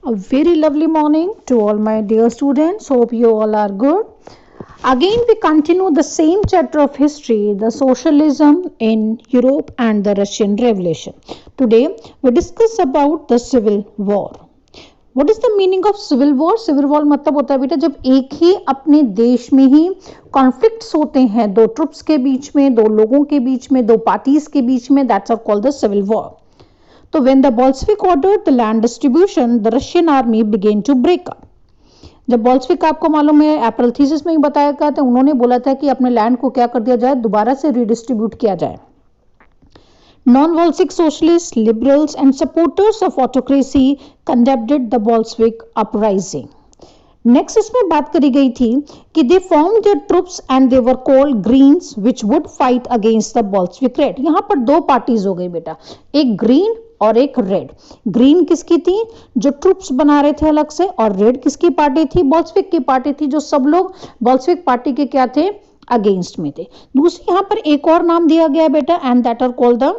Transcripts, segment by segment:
A very lovely morning to all my dear students. Hope you all are good. Again, we continue the same chapter of history, the socialism in Europe and the Russian Revolution. Today, we discuss about the Civil War. What is the meaning of Civil War? Civil War मतलब होता है बेटा जब एक ही अपने देश में ही conflicts होते हैं, दो ट्रुप्स के बीच में, दो लोगों के बीच में, दो पार्टीज के बीच में, that's are called the civil war. तो when the Bolshevik ordered the land distribution, the Russian army began to break up. जब बोल्शेविक आपको मालूम है अप्रैल थीसिस में ही बताया गया था, उन्होंने बोला था कि अपने लैंड को क्या कर दिया जाए, दोबारा से रिडिस्ट्रीब्यूट किया जाए. Non-Bolshevik socialists, liberals and supporters of autocracy conducted the Bolshevik uprising. Next इसमें बात करी गई थी कि they form their troops and they were called greens which would fight against the Bolshevik red. यहाँ पर दो पार्टीज हो गई बेटा, एक ग्रीन और एक रेड. ग्रीन किसकी थी, जो ट्रुप्स बना रहे थे अलग से, और रेड किसकी पार्टी थी, बोल्शेविक की पार्टी थी, जो सब लोग बोल्शेविक पार्टी के क्या थे, अगेंस्ट में थे. दूसरी यहाँ पर एक और नाम दिया गया बेटा, and that are called the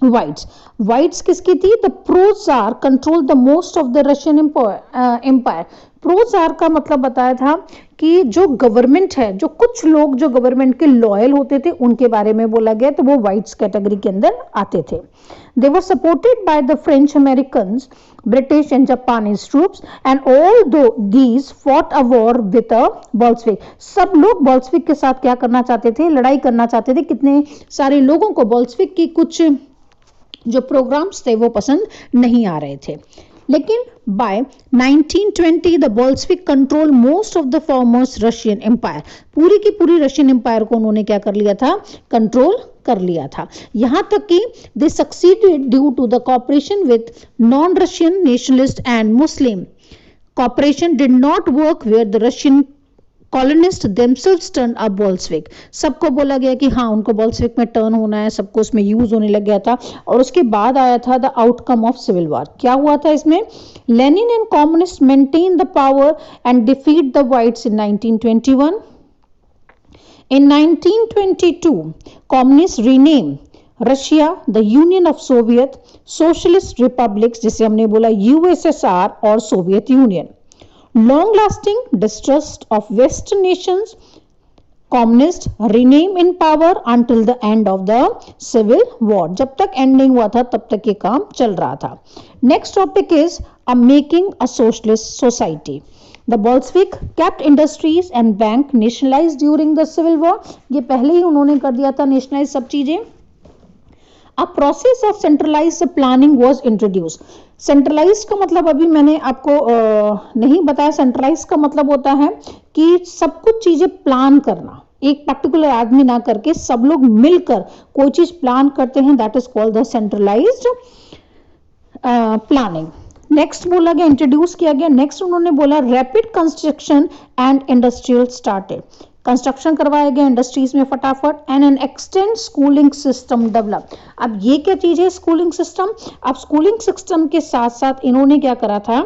Whites. Whites किसकी थी, the pro-tsar control the most of the Russian empire. Pro-tsar का मतलब बताया था कि जो गवर्नमेंट है, जो कुछ लोग जो गवर्नमेंट के लॉयल होते थे उनके बारे में बोला गया, तो वो व्हाइट्स कैटेगरी के अंदर आते थे. They were supported by the French Americans, British and Japanese troops and although these fought a war with a Bolshevik. सब लोग बोल्शेविक के साथ क्या करना चाहते थे, लड़ाई करना चाहते थे. कितने सारे लोगों को बोल्शेविक की कुछ जो प्रोग्राम्स थे वो पसंद नहीं आ रहे थे. लेकिन by 1920 the Bolshevik control most of the formers Russian empire. पूरी की पूरी रशियन एम्पायर को उन्होंने क्या कर लिया था, कंट्रोल कर लिया था. यहां तक कि they succeeded due to the cooperation with non Russian nationalist and Muslim. Cooperation did not work where the Russian colonist themselves turned up Bolshevik. सबको बोला गया कि हाँ उनको बोल्शेविक में टर्न होना है, सबको उसमें यूज होने लग गया था. और उसके बाद आया था the outcome of civil war. क्या हुआ था इसमें, Lenin and communist maintain the power and defeat the whites in 1921. In 1922 communist rename Russia the Union of Soviet Socialist Republics, जिसे हमने बोला यूएसएसआर और Soviet Union. Long lasting distrust of Western nations, communists remain in power until the end of the civil war. जब तक and नहीं हुआ था तब तक ये काम चल रहा था. Next topic is making a socialist society. The Bolshevik kept industries and bank nationalized during the civil war. ये पहले ही उन्होंने कर दिया था नेशनलाइज सब चीजें. A process of centralized planning was introduced. Centralize का मतलब अभी मैंने आपको नहीं बताया. सेंट्रलाइज का मतलब होता है कि सब कुछ चीजें प्लान करना, एक पर्टिकुलर आदमी ना करके सब लोग मिलकर कोई चीज प्लान करते हैं, that is called the centralised planning. Next बोला गया, इंट्रोड्यूस किया गया. नेक्स्ट उन्होंने बोला rapid construction and industrial started. Construction करवाया गया इंडस्ट्रीज में फटाफट. And an extend schooling system develop. अब ये क्या चीज है, स्कूलिंग सिस्टम. अब स्कूलिंग सिस्टम के साथ साथ इन्होंने क्या करा था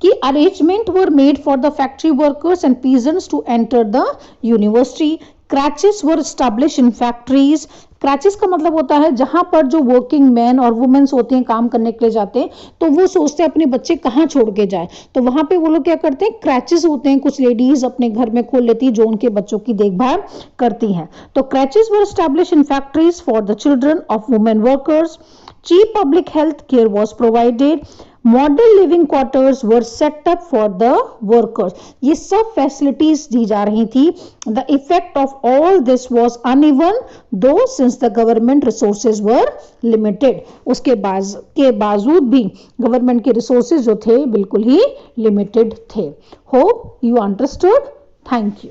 कि arrangement were made for the factory workers and peasants to enter the university. Creches were establish in factories. Creches का मतलब होता है जहां पर जो वर्किंग मैन और वुमेन्स होते हैं, काम करने के लिए जाते हैं, तो वो सोचते हैं अपने बच्चे कहाँ छोड़ के जाए, तो वहां पे वो लोग क्या करते हैं, क्रैचेस होते हैं. कुछ लेडीज अपने घर में खोल लेती है जो उनके बच्चों की देखभाल करती हैं. तो creches were establish in factories for the children of women workers. Cheap public health care was provided. Model living quarters were set up for the workers. ये सब फैसिलिटीज दी जा रही थी. The effect of all this was uneven though since the government resources were limited. उसके बावजूद भी government के रिसोर्सेज जो थे बिल्कुल ही लिमिटेड थे. Hope you understood. Thank you.